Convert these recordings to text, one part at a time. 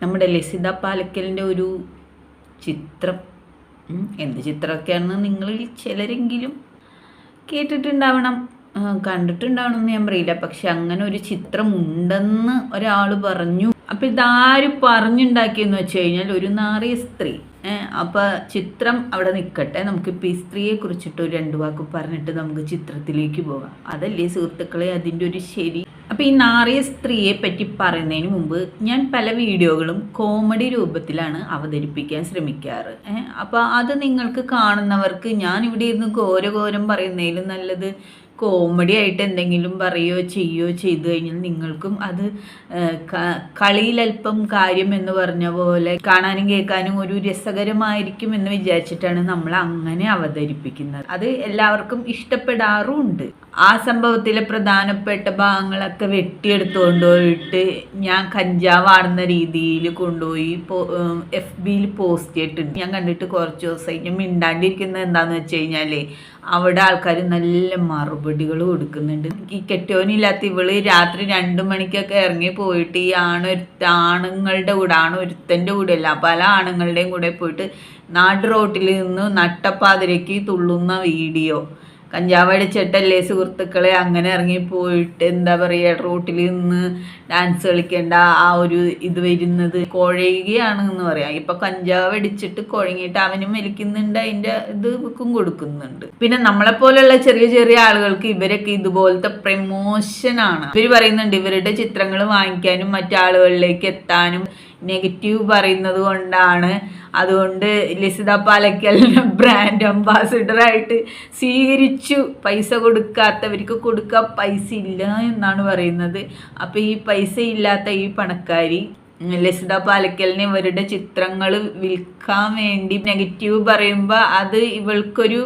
നമ്മുടെ ലസിത പാലക്കലിൻ്റെ ഒരു ചിത്രം. എന്ത് ചിത്രമൊക്കെയാണെന്ന് നിങ്ങളിൽ ചിലരെങ്കിലും കേട്ടിട്ടുണ്ടാവണം, കണ്ടിട്ടുണ്ടാവണം എന്ന് ഞാൻ പറയില്ല. പക്ഷെ അങ്ങനെ ഒരു ചിത്രം ഉണ്ടെന്ന് ഒരാൾ പറഞ്ഞു. അപ്പം ഇതാര് പറഞ്ഞുണ്ടാക്കിയെന്ന് വെച്ച് കഴിഞ്ഞാൽ ഒരു നാറിയ സ്ത്രീ. അപ്പം ചിത്രം അവിടെ നിൽക്കട്ടെ, നമുക്കിപ്പോൾ ഈ സ്ത്രീയെ കുറിച്ചിട്ട് ഒരു 2 വാക്ക് പറഞ്ഞിട്ട് നമുക്ക് ചിത്രത്തിലേക്ക് പോകാം. അതല്ലേ സുഹൃത്തുക്കളെ അതിൻ്റെ ഒരു ശരി. അപ്പം ഈ നാറിയ സ്ത്രീയെ പറ്റി പറയുന്നതിന് മുമ്പ് ഞാൻ പല വീഡിയോകളും കോമഡി രൂപത്തിലാണ് അവതരിപ്പിക്കാൻ ശ്രമിക്കാറ്. അപ്പോൾ അത് നിങ്ങൾക്ക് കാണുന്നവർക്ക് ഞാൻ ഇവിടെ ഇരുന്ന് ഘോരം പറയുന്നതിലും നല്ലത് കോമഡി ആയിട്ട് എന്തെങ്കിലും പറയുകയോ ചെയ്യുകയോ ചെയ്തു കഴിഞ്ഞാൽ നിങ്ങൾക്കും അത് കളിയിലൽപ്പം കാര്യം എന്ന് പറഞ്ഞ പോലെ കാണാനും കേൾക്കാനും ഒരു രസകരമായിരിക്കും എന്ന് വിചാരിച്ചിട്ടാണ് നമ്മൾ അങ്ങനെ അവതരിപ്പിക്കുന്നത്. അത് എല്ലാവർക്കും ഇഷ്ടപ്പെടാറുമുണ്ട്. ആ സംഭവത്തിലെ പ്രധാനപ്പെട്ട ഭാഗങ്ങളൊക്കെ വെട്ടിയെടുത്തുകൊണ്ടുപോയിട്ട് ഞാൻ കഞ്ചാവാടുന്ന രീതിയിൽ കൊണ്ടുപോയി FBയിൽ പോസ്റ്റ് ചെയ്തിട്ടുണ്ട്. ഞാൻ കണ്ടിട്ട് കുറച്ച് ദിവസമായി. ഞാൻ മിണ്ടാണ്ടിരിക്കുന്നത് എന്താണെന്ന് വെച്ച് കഴിഞ്ഞാൽ അവിടെ ആൾക്കാർ നല്ല മറുപടികൾ കൊടുക്കുന്നുണ്ട്. ഈ കെട്ടിയോനില്ലാത്ത ഇവള് രാത്രി 2 മണിക്കൊക്കെ ഇറങ്ങി പോയിട്ട് ഈ ആണുങ്ങളുടെ കൂടെ, ഒരുത്തൻ്റെ കൂടെ അല്ല പല ആണുങ്ങളുടെയും കൂടെ പോയിട്ട് നാട് റോട്ടിൽ നിന്ന് നട്ടപ്പാതിരയ്ക്ക് തുള്ളുന്ന വീഡിയോ. കഞ്ചാവ് അടിച്ചിട്ടല്ലേ സുഹൃത്തുക്കളെ അങ്ങനെ ഇറങ്ങിപ്പോയിട്ട് എന്താ പറയുക റോട്ടിൽ നിന്ന് ഡാൻസ് കളിക്കേണ്ട ആ ഒരു ഇത് വരുന്നത്. കുഴയുകയാണ് എന്ന് പറയാം. ഇപ്പം കഞ്ചാവ് അടിച്ചിട്ട് കുഴങ്ങിയിട്ട് അവനും വലിക്കുന്നുണ്ട്, അതിൻ്റെ ഇത് ബുക്കും കൊടുക്കുന്നുണ്ട്. പിന്നെ നമ്മളെപ്പോലെയുള്ള ചെറിയ ആളുകൾക്ക് ഇവരൊക്കെ ഇതുപോലത്തെ പ്രമോഷനാണ്. ഇവർ പറയുന്നുണ്ട് ഇവരുടെ ചിത്രങ്ങൾ വാങ്ങിക്കാനും മറ്റാളുകളിലേക്ക് എത്താനും നെഗറ്റീവ് പറയുന്നത് കൊണ്ടാണ്. അതുകൊണ്ട് ലസിത പാലക്കലിനെ ബ്രാൻഡ് അംബാസിഡറായിട്ട് സ്വീകരിച്ചു. പൈസ കൊടുക്കാത്തവർക്ക് കൊടുക്കാൻ പൈസ ഇല്ല എന്നാണ് പറയുന്നത്. അപ്പോൾ ഈ പൈസ ഇല്ലാത്ത ഈ പണക്കാരി ലസിത പാലക്കലിന് ഇവരുടെ ചിത്രങ്ങൾ വിൽക്കാൻ വേണ്ടി നെഗറ്റീവ് പറയുമ്പോൾ അത് ഇവൾക്കൊരു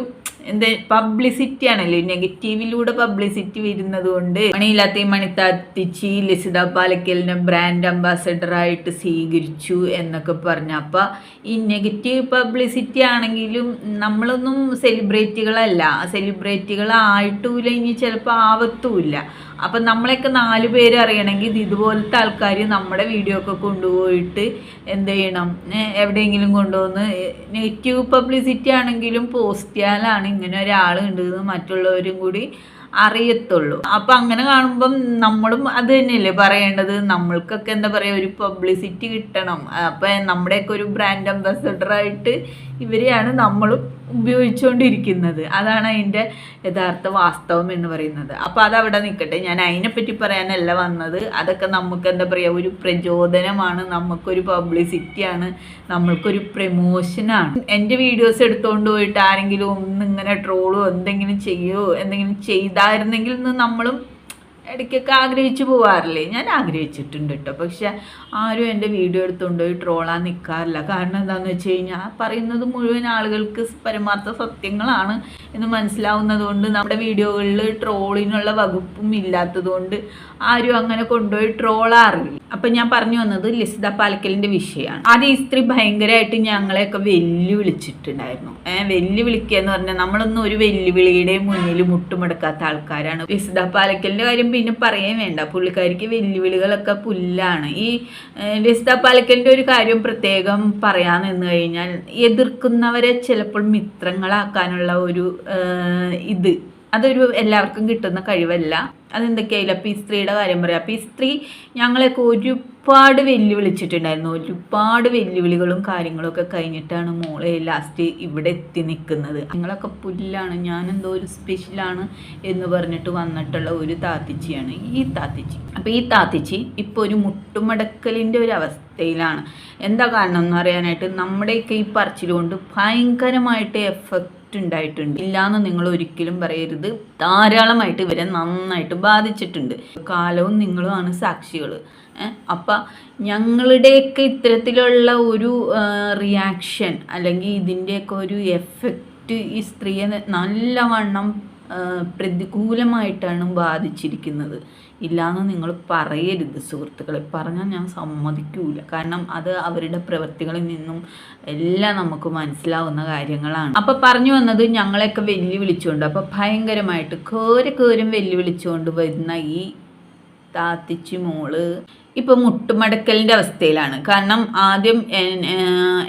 പബ്ലിസിറ്റി ആണല്ലോ. നെഗറ്റീവിലൂടെ പബ്ലിസിറ്റി വരുന്നത് കൊണ്ട് മണിയില്ലാത്ത ഈ മണിത്താത്തിച്ച് ലസിത പാലക്കലിനെ ബ്രാൻഡ് അംബാസഡറായിട്ട് സ്വീകരിച്ചു എന്നൊക്കെ പറഞ്ഞു. അപ്പം ഈ നെഗറ്റീവ് പബ്ലിസിറ്റി ആണെങ്കിലും നമ്മളൊന്നും സെലിബ്രിറ്റികളായിട്ടുമില്ല, ഇനി ചിലപ്പോൾ ആവത്തുമില്ല. അപ്പം നമ്മളെയൊക്കെ 4 പേര് അറിയണമെങ്കിൽ ഇതുപോലത്തെ ആൾക്കാർ നമ്മുടെ വീഡിയോ ഒക്കെ കൊണ്ടുപോയിട്ട് എന്ത് ചെയ്യണം, എവിടെയെങ്കിലും കൊണ്ടുവന്ന് നെഗറ്റീവ് പബ്ലിസിറ്റി ആണെങ്കിലും പോസ്റ്റ് ചെയ്യാനാണ് ഇങ്ങനെ ഒരാളുണ്ട് എന്ന് മറ്റുള്ളവരും കൂടി അറിയത്തുള്ളൂ. അപ്പം അങ്ങനെ കാണുമ്പം നമ്മളും അത് തന്നെയല്ലേ പറയേണ്ടത്. നമ്മൾക്കൊക്കെ എന്താ പറയുക ഒരു പബ്ലിസിറ്റി കിട്ടണം. അപ്പം നമ്മുടെയൊക്കെ ഒരു ബ്രാൻഡ് അംബാസഡറായിട്ട് ഇവരെയാണ് നമ്മളും ഉപയോഗിച്ചുകൊണ്ടിരിക്കുന്നത്. അതാണ് അതിൻ്റെ യഥാർത്ഥ വാസ്തവം എന്ന് പറയുന്നത്. അപ്പോൾ അതവിടെ നിൽക്കട്ടെ, ഞാൻ അതിനെപ്പറ്റി പറയാനല്ല വന്നത്. അതൊക്കെ നമുക്ക് എന്താ പറയുക ഒരു പ്രചോദനമാണ്, നമുക്കൊരു പബ്ലിസിറ്റിയാണ്, നമ്മൾക്കൊരു പ്രമോഷനാണ്. എൻ്റെ വീഡിയോസ് എടുത്തുകൊണ്ട് പോയിട്ട് ആരെങ്കിലും ഒന്നിങ്ങനെ ട്രോളോ എന്തെങ്കിലും ചെയ്തായിരുന്നെങ്കിൽ നമ്മളും ഇടയ്ക്കൊക്കെ ആഗ്രഹിച്ചു പോകാറില്ലേ. ഞാൻ ആഗ്രഹിച്ചിട്ടുണ്ട് കേട്ടോ. പക്ഷെ ആരും എൻ്റെ വീഡിയോ എടുത്തുകൊണ്ട് പോയി ട്രോളാൻ നിൽക്കാറില്ല. കാരണം എന്താണെന്ന് വെച്ച് കഴിഞ്ഞാൽ പറയുന്നത് മുഴുവൻ ആളുകൾക്ക് പരമാർത്ഥ സത്യങ്ങളാണ് എന്ന് മനസ്സിലാവുന്നത് കൊണ്ട് നമ്മുടെ വീഡിയോകളിൽ ട്രോളിനുള്ള വകുപ്പും ഇല്ലാത്തത് കൊണ്ട് ആരും അങ്ങനെ കൊണ്ടുപോയി ട്രോളാറില്ല. അപ്പം ഞാൻ പറഞ്ഞു വന്നത് ലസിത പാലക്കലിൻ്റെ വിഷയമാണ്. ആദ്യം ഈ സ്ത്രീ ഭയങ്കരമായിട്ട് ഞങ്ങളെയൊക്കെ വെല്ലുവിളിച്ചിട്ടുണ്ടായിരുന്നു. വെല്ലുവിളിക്കുക എന്ന് പറഞ്ഞാൽ നമ്മളൊന്നും ഒരു വെല്ലുവിളിയുടെ മുന്നിൽ മുട്ടുമടക്കാത്ത ആൾക്കാരാണ്. ലസിത പാലക്കലിൻ്റെ കാര്യം പിന്നെ പറയാൻ വേണ്ട, പുള്ളിക്കാരിക്ക് വെല്ലുവിളികളൊക്കെ പുല്ലാണ്. ഈ ലസിത പാലക്കലിൻ്റെ ഒരു കാര്യം പ്രത്യേകം പറയാൻ നിന്ന് കഴിഞ്ഞാൽ എതിർക്കുന്നവരെ ചിലപ്പോൾ മിത്രങ്ങളാക്കാനുള്ള ഒരു അതൊരു എല്ലാവർക്കും കിട്ടുന്ന കഴിവല്ല. അതെന്തൊക്കെയായില്ല. അപ്പോൾ ഈ സ്ത്രീയുടെ കാര്യം പറയാം. അപ്പോൾ ഈ സ്ത്രീ ഞങ്ങളെയൊക്കെ ഒരുപാട് വെല്ലുവിളിച്ചിട്ടുണ്ടായിരുന്നു. ഒരുപാട് വെല്ലുവിളികളും കാര്യങ്ങളൊക്കെ കഴിഞ്ഞിട്ടാണ് മോളെ ലാസ്റ്റ് ഇവിടെ എത്തി നിൽക്കുന്നത്. നിങ്ങളൊക്കെ പുല്ലാണ്, ഞാനെന്തോ ഒരു സ്പെഷ്യലാണ് എന്ന് പറഞ്ഞിട്ട് വന്നിട്ടുള്ള ഒരു താത്തിച്ചിയാണ് ഈ താത്തിച്ചി. അപ്പോൾ ഈ താത്തിച്ചി ഇപ്പോൾ ഒരു മുട്ടുമടക്കലിൻ്റെ ഒരു അവസ്ഥയിലാണ്. എന്താ കാരണം എന്ന് പറയാനായിട്ട് നമ്മുടെയൊക്കെ ഈ പറച്ചിലുകൊണ്ട് ഭയങ്കരമായിട്ട് എഫക്റ്റ് ഉണ്ടായിട്ടുണ്ട്. ഇല്ലാന്ന് നിങ്ങൾ ഒരിക്കലും പറയരുത്. ധാരാളമായിട്ട് ഇവരെ നന്നായിട്ട് ബാധിച്ചിട്ടുണ്ട്. കാലവും നിങ്ങളുമാണ് സാക്ഷികൾ. അപ്പം ഞങ്ങളുടെയൊക്കെ ഇത്തരത്തിലുള്ള ഒരു റിയാക്ഷൻ അല്ലെങ്കിൽ ഇതിൻ്റെയൊക്കെ ഒരു എഫക്റ്റ് ഈ സ്ത്രീയെ നല്ലവണ്ണം പ്രതികൂലമായിട്ടാണ് ബാധിച്ചിരിക്കുന്നത്. ഇല്ലയെന്ന് നിങ്ങൾ പറയരുത് സുഹൃത്തുക്കളെ. പറഞ്ഞാൽ ഞാൻ സമ്മതിക്കൂല. കാരണം അത് അവരുടെ പ്രവൃത്തികളിൽ നിന്നും എല്ലാം നമുക്ക് മനസ്സിലാവുന്ന കാര്യങ്ങളാണ്. അപ്പം പറഞ്ഞു വന്നത് ഞങ്ങളെയൊക്കെ വെല്ലുവിളിച്ചുകൊണ്ട്, അപ്പം ഭയങ്കരമായിട്ട് കേരം വെല്ലുവിളിച്ചുകൊണ്ട് വരുന്ന ഈ താത്തിച്ചി മോള് ഇപ്പൊ മുട്ടുമടക്കലിന്റെ അവസ്ഥയിലാണ്. കാരണം ആദ്യം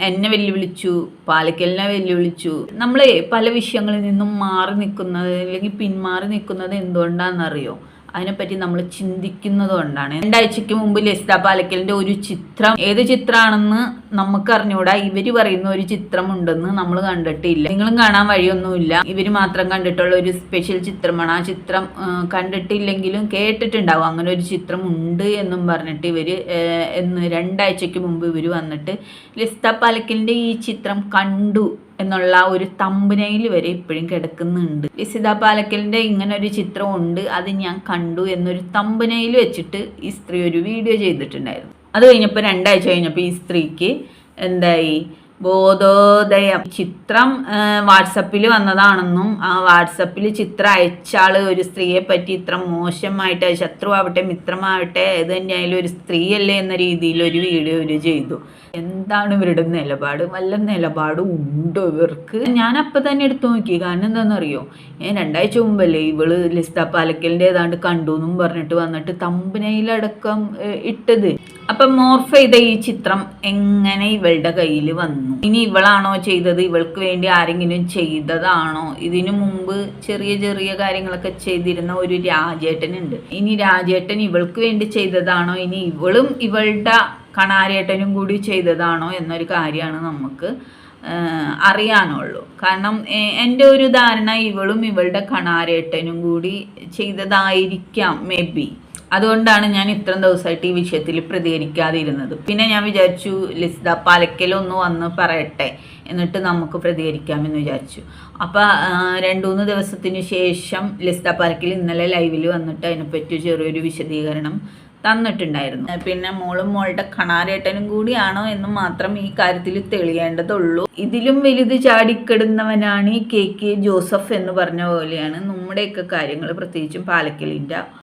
എന്നെ വെല്ലുവിളിച്ചു, പാലക്കലിനെ വെല്ലുവിളിച്ചു. നമ്മളെ പല വിഷയങ്ങളിൽ നിന്നും മാറി നിൽക്കുന്നത് അല്ലെങ്കിൽ പിന്മാറി നിൽക്കുന്നത് എന്തുകൊണ്ടാണെന്നറിയോ? അതിനെപ്പറ്റി നമ്മൾ ചിന്തിക്കുന്നത് കൊണ്ടാണ്. 2 ആഴ്ചയ്ക്ക് മുമ്പ് ലസിത പാലക്കലിന്റെ ഒരു ചിത്രം, ഏത് ചിത്രമാണെന്ന് നമുക്ക് അറിഞ്ഞൂടാ. ഇവര് പറയുന്ന ഒരു ചിത്രം ഉണ്ടെന്ന് നമ്മൾ കണ്ടിട്ടില്ല, നിങ്ങളും കാണാൻ വഴിയൊന്നുമില്ല. ഇവര് മാത്രം കണ്ടിട്ടുള്ള ഒരു സ്പെഷ്യൽ ചിത്രമാണ്. ആ ചിത്രം കണ്ടിട്ടില്ലെങ്കിലും കേട്ടിട്ടുണ്ടാവും അങ്ങനെ ഒരു ചിത്രം ഉണ്ട് എന്നും പറഞ്ഞിട്ട് ഇവര് 2 ആഴ്ചയ്ക്ക് മുമ്പ് ഇവര് വന്നിട്ട് ലസിത പാലക്കലിന്റെ ഈ ചിത്രം കണ്ടു എന്നുള്ള ഒരു തമ്പനയിൽ വരെ ഇപ്പോഴും കിടക്കുന്നുണ്ട്. ലസിത പാലക്കലിന്റെ ഇങ്ങനെ ഒരു ചിത്രം ഉണ്ട്, അത് ഞാൻ കണ്ടു എന്നൊരു തമ്പനയിൽ വെച്ചിട്ട് ഈ സ്ത്രീ ഒരു വീഡിയോ ചെയ്തിട്ടുണ്ടായിരുന്നു. അത് കഴിഞ്ഞപ്പോൾ 2 ആഴ്ച കഴിഞ്ഞപ്പോൾ ഈ സ്ത്രീക്ക് എന്തായി, ബോധോദയം. ചിത്രം വാട്സപ്പിൽ വന്നതാണെന്നും ആ വാട്സപ്പിൽ ചിത്രം അയച്ചാൾ ഒരു സ്ത്രീയെ പറ്റി ഇത്ര മോശമായിട്ട്, ശത്രുവാവട്ടെ മിത്രമാവട്ടെ ഇത് തന്നെയായാലും ഒരു സ്ത്രീയല്ലേ എന്ന രീതിയിൽ ഒരു വീഡിയോ ഇവർ ചെയ്തു. എന്താണ് ഇവരുടെ നിലപാട്? വല്ല നിലപാടും ഉണ്ടോ ഇവർക്ക്? ഞാൻ അപ്പം തന്നെ എടുത്തു നോക്കി. കാരണം എന്താണെന്നറിയോ, 2 ആഴ്ച മുമ്പല്ലേ ഇവള് ലസിത പാലക്കലിൻ്റെ ഏതാണ്ട് കണ്ടു എന്നും പറഞ്ഞിട്ട് വന്നിട്ട് തമ്പനയിലടക്കം ഇട്ടത്. അപ്പം മോർഫ് ചെയ്ത ഈ ചിത്രം എങ്ങനെ ഇവളുടെ കയ്യിൽ വന്നു? ഇനി ഇവളാണോ ചെയ്തത്? ഇവൾക്ക് വേണ്ടി ആരെങ്കിലും ചെയ്തതാണോ? ഇതിനു മുമ്പ് ചെറിയ ചെറിയ കാര്യങ്ങളൊക്കെ ചെയ്തിരുന്ന ഒരു രാജേട്ടനുണ്ട്. ഇനി രാജേട്ടൻ ഇവൾക്ക് വേണ്ടി ചെയ്തതാണോ? ഇനി ഇവളും ഇവളുടെ കണാരേട്ടനും കൂടി ചെയ്തതാണോ എന്നൊരു കാര്യമാണ് നമുക്ക് അറിയാനുള്ളൂ. കാരണം എൻ്റെ ഒരു ധാരണ ഇവളും ഇവളുടെ കണാരേട്ടനും കൂടി ചെയ്തതായിരിക്കാം മേ ബി. അതുകൊണ്ടാണ് ഞാൻ ഇത്രയും ദിവസമായിട്ട് ഈ വിഷയത്തിൽ പ്രതികരിക്കാതിരുന്നത്. പിന്നെ ഞാൻ വിചാരിച്ചു ലസിത പാലക്കൽ ഒന്ന് വന്ന് പറയട്ടെ, എന്നിട്ട് നമുക്ക് പ്രതികരിക്കാമെന്ന് വിചാരിച്ചു. അപ്പോൾ 2-3 ദിവസത്തിന് ശേഷം ലസിത പാലക്കൽ ഇന്നലെ ലൈവിൽ വന്നിട്ട് അതിനെപ്പറ്റി ചെറിയൊരു വിശദീകരണം തന്നിട്ടുണ്ടായിരുന്നു. പിന്നെ മോളും മോളുടെ കണാരേട്ടനും കൂടിയാണോ എന്ന് മാത്രം ഈ കാര്യത്തിൽ തെളിയേണ്ടതുള്ളൂ. ഇതിലും വലുത് ചാടിക്കിടുന്നവനാണ് ഈ KK ജോസഫ് എന്ന് പറഞ്ഞ പോലെയാണ് നമ്മുടെയൊക്കെ കാര്യങ്ങൾ, പ്രത്യേകിച്ചും പാലക്കലിൻ്റെ